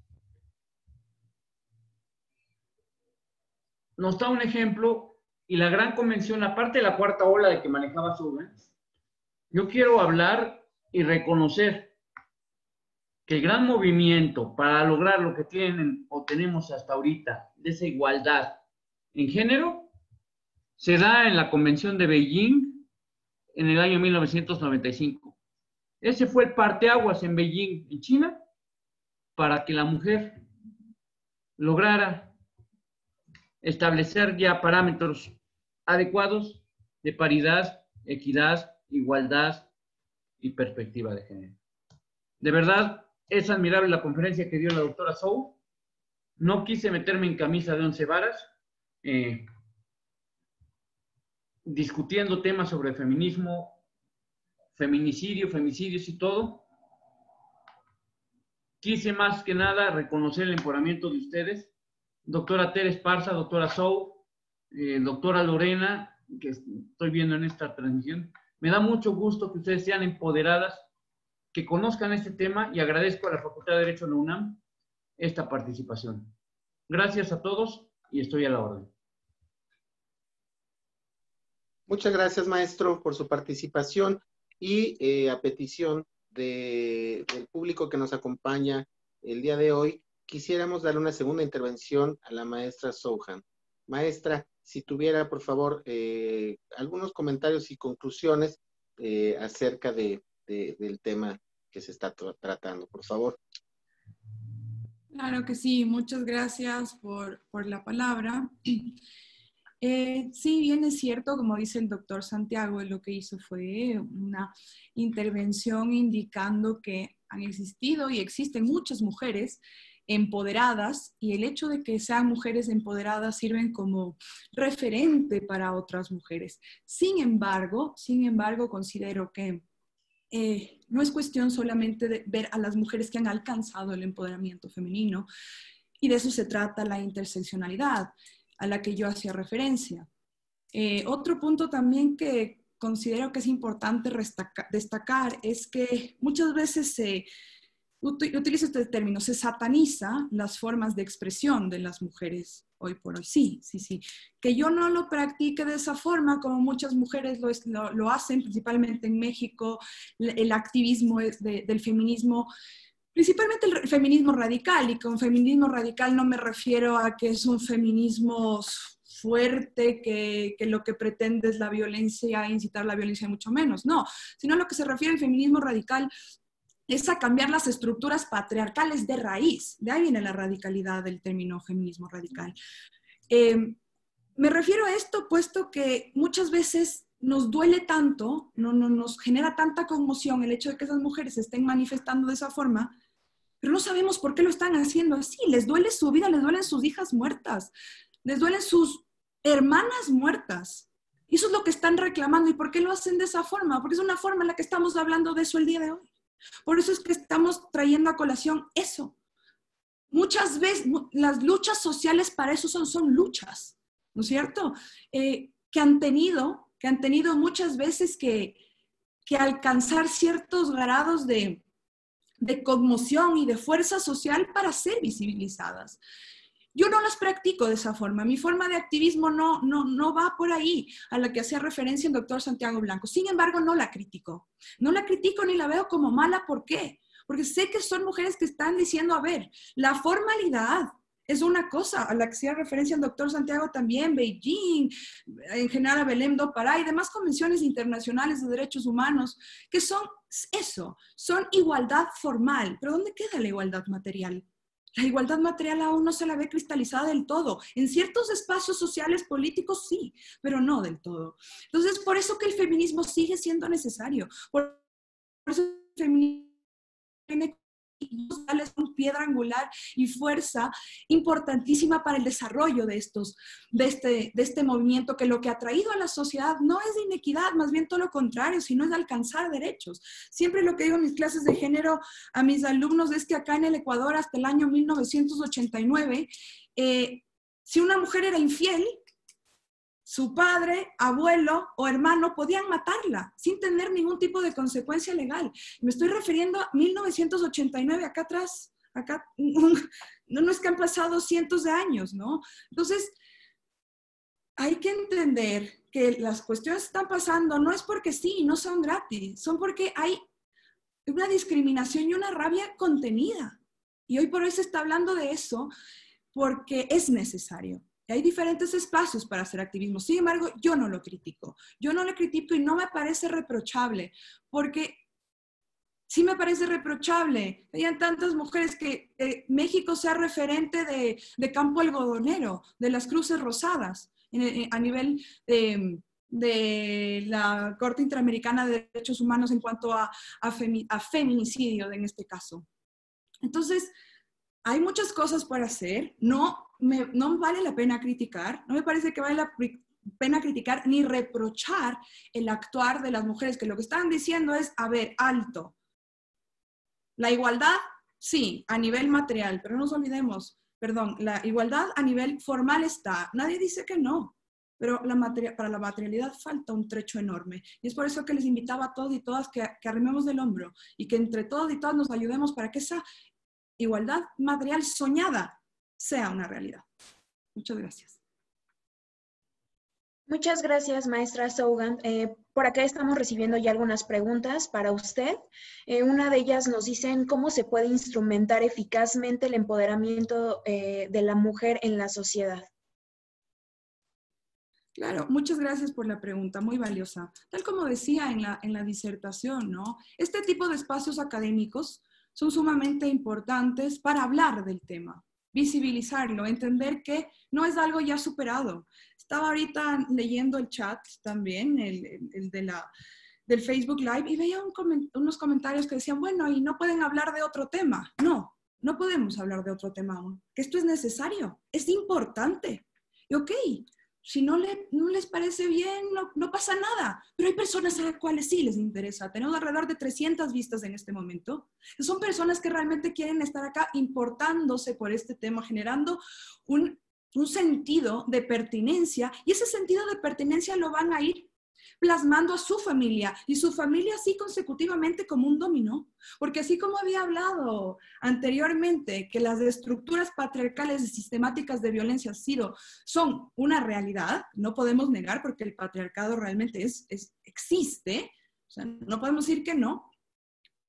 nos da un ejemplo, y la gran convención, aparte de la cuarta ola de que manejaba Soudan, yo quiero hablar y reconocer que el gran movimiento para lograr lo que tienen o tenemos hasta ahorita, de esa igualdad en género, se da en la Convención de Beijing en el año 1995. Ese fue el parteaguas en Beijing, en China, para que la mujer lograra establecer ya parámetros adecuados de paridad, equidad, igualdad y perspectiva de género. De verdad, es admirable la conferencia que dio la doctora Zhou. No quise meterme en camisa de 11 varas, discutiendo temas sobre feminismo, feminicidio, femicidios y todo. Quise más que nada reconocer el empoderamiento de ustedes. Doctora Tere Esparza, doctora Zhou, doctora Lorena, que estoy viendo en esta transmisión. Me da mucho gusto que ustedes sean empoderadas, que conozcan este tema, y agradezco a la Facultad de Derecho de la UNAM esta participación. Gracias a todos y estoy a la orden. Muchas gracias, maestro, por su participación y a petición del público que nos acompaña el día de hoy, quisiéramos darle una segunda intervención a la maestra Souhan. Maestra, si tuviera, por favor, algunos comentarios y conclusiones acerca del tema que se está tratando, por favor. Claro que sí, muchas gracias por la palabra. Sí, bien es cierto, como dice el doctor Santiago, lo que hizo fue una intervención indicando que han existido y existen muchas mujeres empoderadas, y el hecho de que sean mujeres empoderadas sirven como referente para otras mujeres. Sin embargo, considero que no es cuestión solamente de ver a las mujeres que han alcanzado el empoderamiento femenino, y de eso se trata la interseccionalidad a la que yo hacía referencia. Otro punto también que considero que es importante destacar es que muchas veces utilizo este término, se sataniza las formas de expresión de las mujeres hoy por hoy. Sí. Que yo no lo practique de esa forma, como muchas mujeres lo hacen, principalmente en México, el activismo del feminismo, principalmente el feminismo radical, y con feminismo radical no me refiero a que es un feminismo fuerte, que lo que pretende es la violencia, incitar la violencia, mucho menos, no, sino lo que se refiere al feminismo radical es a cambiar las estructuras patriarcales de raíz. De ahí viene la radicalidad del término feminismo radical. Me refiero a esto puesto que muchas veces nos duele tanto, nos genera tanta conmoción el hecho de que esas mujeres se estén manifestando de esa forma, pero no sabemos por qué lo están haciendo así. Les duele su vida, les duelen sus hijas muertas, les duelen sus hermanas muertas. Y eso es lo que están reclamando. ¿Y por qué lo hacen de esa forma? Porque es una forma en la que estamos hablando de eso el día de hoy. Por eso es que estamos trayendo a colación eso. Muchas veces las luchas sociales para eso son luchas, ¿no es cierto? Que han tenido muchas veces que alcanzar ciertos grados de conmoción y de fuerza social para ser visibilizadas. Yo no las practico de esa forma. Mi forma de activismo no va por ahí, a la que hacía referencia el doctor Santiago Blanco. Sin embargo, no la critico. No la critico ni la veo como mala. ¿Por qué? Porque sé que son mujeres que están diciendo, a ver, la formalidad es una cosa a la que hacía referencia el doctor Santiago también, Beijing, en general a Belém do Pará y demás convenciones internacionales de derechos humanos, que son eso, son igualdad formal. Pero ¿dónde queda la igualdad material? La igualdad material aún no se la ve cristalizada del todo. En ciertos espacios sociales, políticos, sí, pero no del todo. Entonces, por eso que el feminismo sigue siendo necesario. Por eso el feminismo tiene una piedra angular y fuerza importantísima para el desarrollo de este movimiento, que lo que ha traído a la sociedad no es de inequidad, más bien todo lo contrario, sino es de alcanzar derechos. Siempre lo que digo en mis clases de género a mis alumnos es que acá en el Ecuador, hasta el año 1989, si una mujer era infiel, su padre, abuelo o hermano podían matarla sin tener ningún tipo de consecuencia legal. Me estoy refiriendo a 1989, acá atrás, acá no es que han pasado cientos de años, ¿no? Entonces, hay que entender que las cuestiones que están pasando no es porque sí, no son gratis, son porque hay una discriminación y una rabia contenida. Y hoy por hoy se está hablando de eso porque es necesario. Hay diferentes espacios para hacer activismo. Sin embargo, yo no lo critico. Yo no lo critico y no me parece reprochable, porque sí me parece reprochable. Hay tantas mujeres que México sea referente de campo algodonero, de las cruces rosadas, a nivel de la Corte Interamericana de Derechos Humanos en cuanto a feminicidio en este caso. Entonces, hay muchas cosas por hacer, no vale la pena criticar, no me parece que vale la pena criticar ni reprochar el actuar de las mujeres, que lo que están diciendo es, a ver, alto. La igualdad, sí, a nivel material, pero no nos olvidemos, perdón, la igualdad a nivel formal está, nadie dice que no, pero para la materialidad falta un trecho enorme. Y es por eso que les invitaba a todos y todas que arrimemos del hombro y que entre todos y todas nos ayudemos para que esa igualdad material soñada sea una realidad. Muchas gracias. Muchas gracias, maestra Sougan. Por acá estamos recibiendo ya algunas preguntas para usted. Una de ellas nos dicen cómo se puede instrumentar eficazmente el empoderamiento de la mujer en la sociedad. Claro, muchas gracias por la pregunta, muy valiosa. Tal como decía en la disertación, ¿no? Este tipo de espacios académicos son sumamente importantes para hablar del tema, visibilizarlo, entender que no es algo ya superado. Estaba ahorita leyendo el chat también, el del Facebook Live, y veía unos comentarios que decían, bueno, y no pueden hablar de otro tema. No podemos hablar de otro tema aún, que esto es necesario, es importante. Y ok, si no les parece bien, no pasa nada. Pero hay personas a las cuales sí les interesa. Tenemos alrededor de 300 vistas en este momento. Son personas que realmente quieren estar acá importándose por este tema, generando un sentido de pertinencia. Y ese sentido de pertinencia lo van a ir plasmando a su familia, y su familia así consecutivamente como un dominó. Porque así como había hablado anteriormente que las estructuras patriarcales y sistemáticas de violencia son una realidad, no podemos negar porque el patriarcado realmente existe, o sea, no podemos decir que no.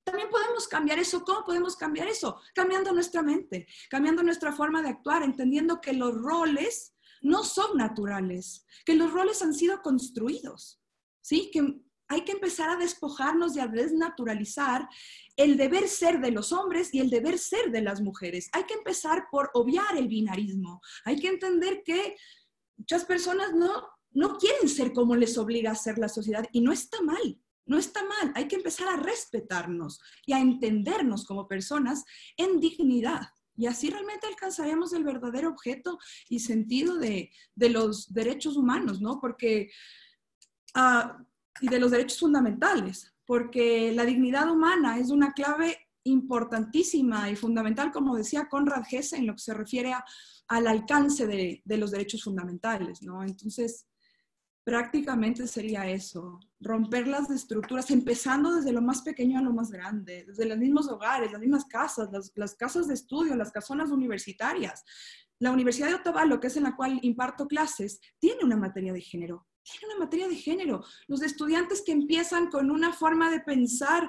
También podemos cambiar eso. ¿Cómo podemos cambiar eso? Cambiando nuestra mente, cambiando nuestra forma de actuar, entendiendo que los roles no son naturales, que los roles han sido construidos. ¿Sí? Que hay que empezar a despojarnos y a desnaturalizar el deber ser de los hombres y el deber ser de las mujeres. Hay que empezar por obviar el binarismo. Hay que entender que muchas personas no quieren ser como les obliga a ser la sociedad, y no está mal. No está mal, hay que empezar a respetarnos y a entendernos como personas en dignidad. Y así realmente alcanzaremos el verdadero objeto y sentido de los derechos humanos, ¿no? Porque, y de los derechos fundamentales, porque la dignidad humana es una clave importantísima y fundamental, como decía Conrad Hesse, en lo que se refiere al alcance de los derechos fundamentales, ¿no? Entonces, prácticamente sería eso, romper las estructuras, empezando desde lo más pequeño a lo más grande, desde los mismos hogares, las mismas casas, las casas de estudio, las casonas universitarias. La Universidad de Otavalo, que es en la cual imparto clases, tiene una materia de género. Tiene una materia de género. Los estudiantes que empiezan con una forma de pensar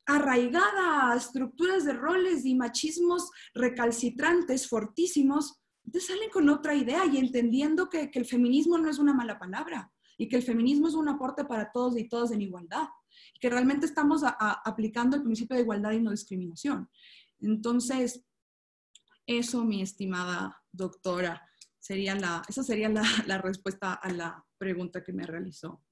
arraigada a estructuras de roles y machismos recalcitrantes, fortísimos, entonces salen con otra idea y entendiendo que el feminismo no es una mala palabra y que el feminismo es un aporte para todos y todas en igualdad. Y que realmente estamos aplicando el principio de igualdad y no discriminación. Entonces, eso, mi estimada doctora, esa sería la respuesta a la pregunta que me realizó.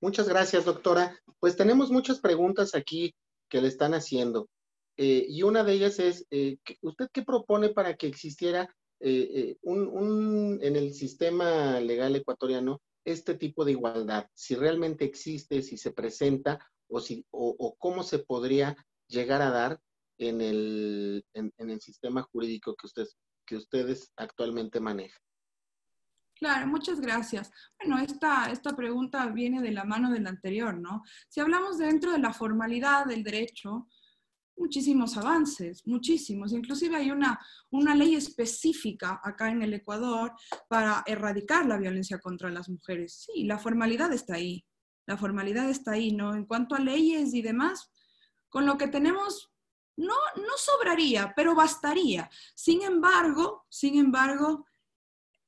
Muchas gracias, doctora. Pues tenemos muchas preguntas aquí que le están haciendo. Y una de ellas es, ¿usted qué propone para que existiera en el sistema legal ecuatoriano este tipo de igualdad? Si realmente existe, si se presenta, o cómo se podría llegar a dar en el sistema jurídico que ustedes actualmente manejan. Claro, muchas gracias. Bueno, esta pregunta viene de la mano de la anterior, ¿no? Si hablamos dentro de la formalidad del derecho, muchísimos avances, muchísimos. Inclusive hay una ley específica acá en el Ecuador para erradicar la violencia contra las mujeres. Sí, la formalidad está ahí. La formalidad está ahí, ¿no? En cuanto a leyes y demás, con lo que tenemos no sobraría, pero bastaría. Sin embargo,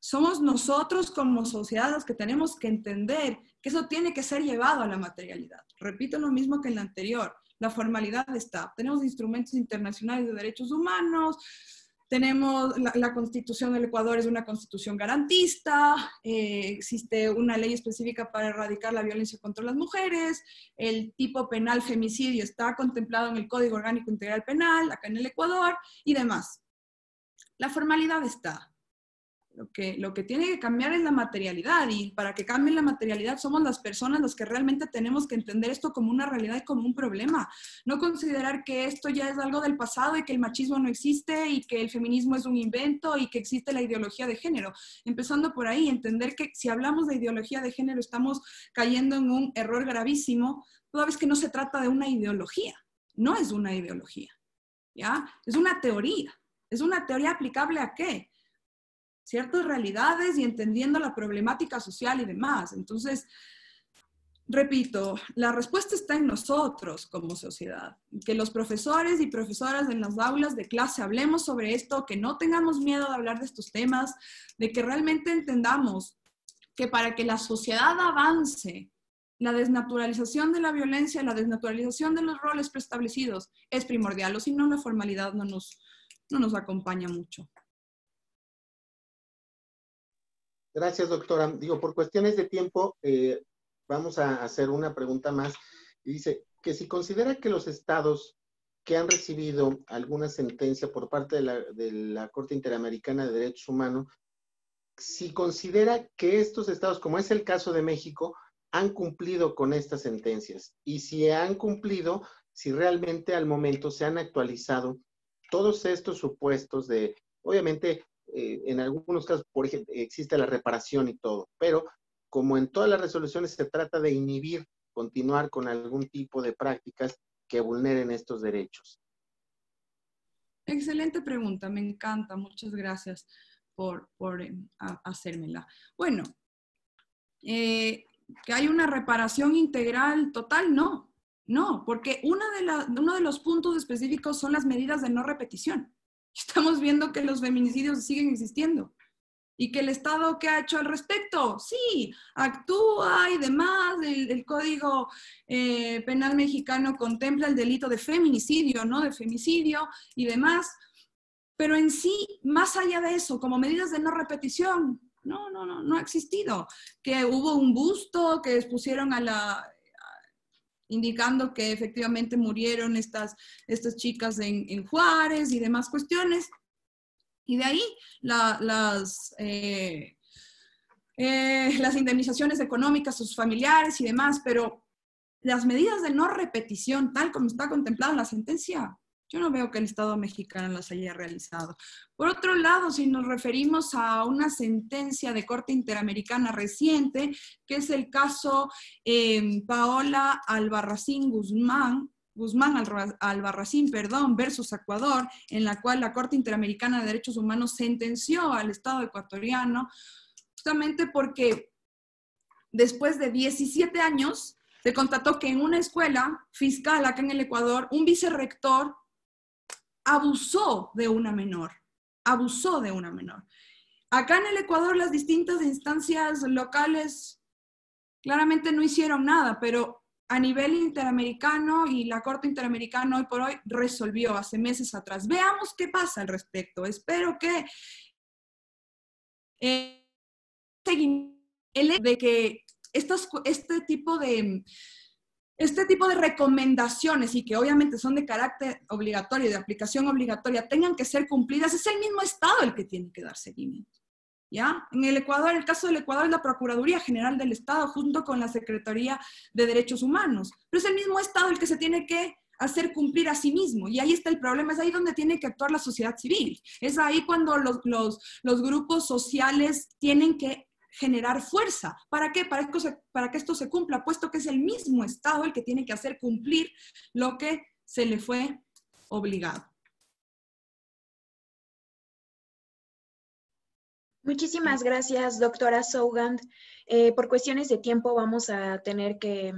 somos nosotros como sociedad los que tenemos que entender que eso tiene que ser llevado a la materialidad. Repito lo mismo que en la anterior. La formalidad está. Tenemos instrumentos internacionales de derechos humanos, tenemos la Constitución del Ecuador es una constitución garantista, existe una ley específica para erradicar la violencia contra las mujeres, el tipo penal femicidio está contemplado en el Código Orgánico Integral Penal, acá en el Ecuador, y demás. La formalidad está. Lo que tiene que cambiar es la materialidad, y para que cambie la materialidad somos las personas los que realmente tenemos que entender esto como una realidad y como un problema. No considerar que esto ya es algo del pasado y que el machismo no existe y que el feminismo es un invento y que existe la ideología de género. Empezando por ahí, entender que si hablamos de ideología de género estamos cayendo en un error gravísimo, toda vez que no se trata de una ideología. No es una ideología, ¿ya? Es una teoría. ¿Es una teoría aplicable a qué? Ciertas realidades y entendiendo la problemática social y demás. Entonces, repito, la respuesta está en nosotros como sociedad. Que los profesores y profesoras en las aulas de clase hablemos sobre esto, que no tengamos miedo de hablar de estos temas, de que realmente entendamos que para que la sociedad avance, la desnaturalización de la violencia, la desnaturalización de los roles preestablecidos es primordial, o si no, la formalidad no nos acompaña mucho. Gracias, doctora. Digo, por cuestiones de tiempo, vamos a hacer una pregunta más. Y dice que si considera que los estados que han recibido alguna sentencia por parte de la Corte Interamericana de Derechos Humanos, si considera que estos estados, como es el caso de México, han cumplido con estas sentencias. Y si han cumplido, si realmente al momento se han actualizado todos estos supuestos de, obviamente, en algunos casos, por ejemplo, existe la reparación y todo, pero como en todas las resoluciones se trata de inhibir, continuar con algún tipo de prácticas que vulneren estos derechos. Excelente pregunta, me encanta, muchas gracias por hacérmela. Bueno, que hay una reparación integral total, no, porque uno de los puntos específicos son las medidas de no repetición. Estamos viendo que los feminicidios siguen existiendo y que el Estado, ¿qué ha hecho al respecto? Sí, actúa y demás. El Código Penal mexicano contempla el delito de feminicidio, ¿no? De femicidio y demás. pero en sí, más allá de eso, como medidas de no repetición, no ha existido. Que hubo un busto que pusieron indicando que efectivamente murieron estas chicas en Juárez y demás cuestiones. Y de ahí las indemnizaciones económicas a sus familiares y demás, pero las medidas de no repetición, tal como está contemplada en la sentencia, yo no veo que el Estado mexicano las haya realizado. Por otro lado, si nos referimos a una sentencia de Corte Interamericana reciente, que es el caso Paola Albarracín Guzmán Albarracín, versus Ecuador, en la cual la Corte Interamericana de Derechos Humanos sentenció al Estado ecuatoriano, justamente porque después de 17 años se constató que en una escuela fiscal acá en el Ecuador, un vicerrector abusó de una menor. Acá en el Ecuador las distintas instancias locales claramente no hicieron nada, pero a nivel interamericano y la Corte Interamericana hoy por hoy resolvió hace meses atrás. Veamos qué pasa al respecto. Espero que de que este tipo de recomendaciones y que obviamente son de carácter obligatorio, de aplicación obligatoria, tengan que ser cumplidas, es el mismo Estado el que tiene que dar seguimiento. ¿Ya? En el Ecuador, el caso del Ecuador es la Procuraduría General del Estado junto con la Secretaría de Derechos Humanos, pero es el mismo Estado el que se tiene que hacer cumplir a sí mismo, y ahí está el problema, es ahí donde tiene que actuar la sociedad civil, es ahí cuando los grupos sociales tienen que generar fuerza. ¿Para qué? Para que esto se cumpla, puesto que es el mismo Estado el que tiene que hacer cumplir lo que se le fue obligado. Muchísimas gracias, doctora Sougand. Por cuestiones de tiempo vamos a tener que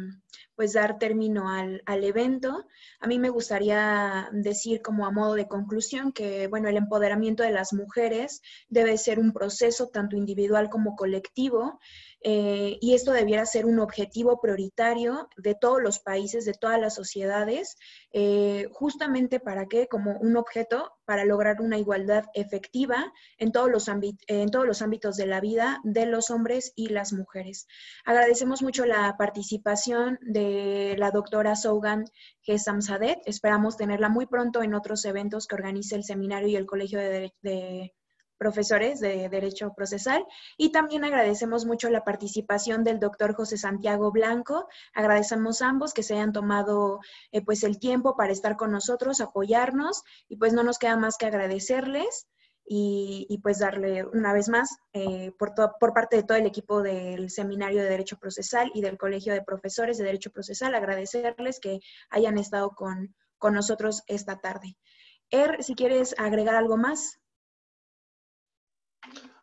pues dar término al evento. A mí me gustaría decir como a modo de conclusión que, bueno, el empoderamiento de las mujeres debe ser un proceso tanto individual como colectivo, y esto debiera ser un objetivo prioritario de todos los países, de todas las sociedades, justamente para que, como un objeto para lograr una igualdad efectiva en todos los ámbitos de la vida de los hombres y las mujeres. Agradecemos mucho la participación de la doctora Sougand Gessamzadeh. Esperamos tenerla muy pronto en otros eventos que organice el seminario y el Colegio de Profesores de Derecho Procesal. Y también agradecemos mucho la participación del doctor José Santiago Blanco. Agradecemos a ambos que se hayan tomado pues el tiempo para estar con nosotros, apoyarnos, y pues no nos queda más que agradecerles y pues darle una vez más por parte de todo el equipo del Seminario de Derecho Procesal y del Colegio de Profesores de Derecho Procesal, agradecerles que hayan estado con nosotros esta tarde. Si quieres agregar algo más.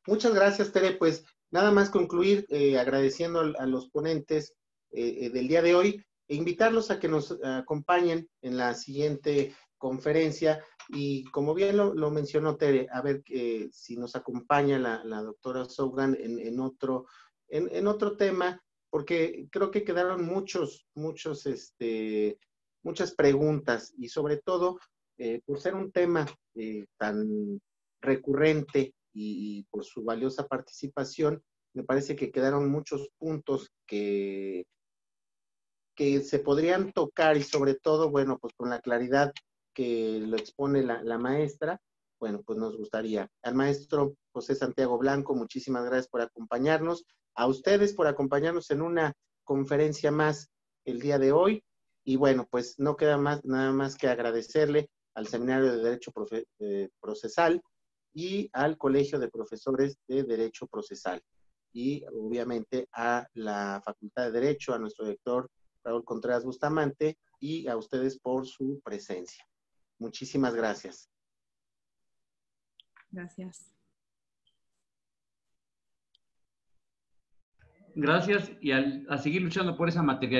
Muchas gracias, Tere. Pues nada más concluir agradeciendo a los ponentes del día de hoy e invitarlos a que nos acompañen en la siguiente conferencia. Y como bien lo mencionó Tere, a ver si nos acompaña la doctora Sougand en otro tema, porque creo que quedaron muchas preguntas, y sobre todo por ser un tema tan recurrente y por su valiosa participación, me parece que quedaron muchos puntos que se podrían tocar, y sobre todo, bueno, pues con la claridad que lo expone la maestra, bueno, pues nos gustaría. Al maestro José Santiago Blanco, muchísimas gracias por acompañarnos, a ustedes por acompañarnos en una conferencia más el día de hoy, y bueno, pues no queda nada más que agradecerle al Seminario de Derecho Procesal y al Colegio de Profesores de Derecho Procesal, y obviamente a la Facultad de Derecho, a nuestro director Raúl Contreras Bustamante, y a ustedes por su presencia. Muchísimas gracias. Gracias. Gracias, y a seguir luchando por esa materia.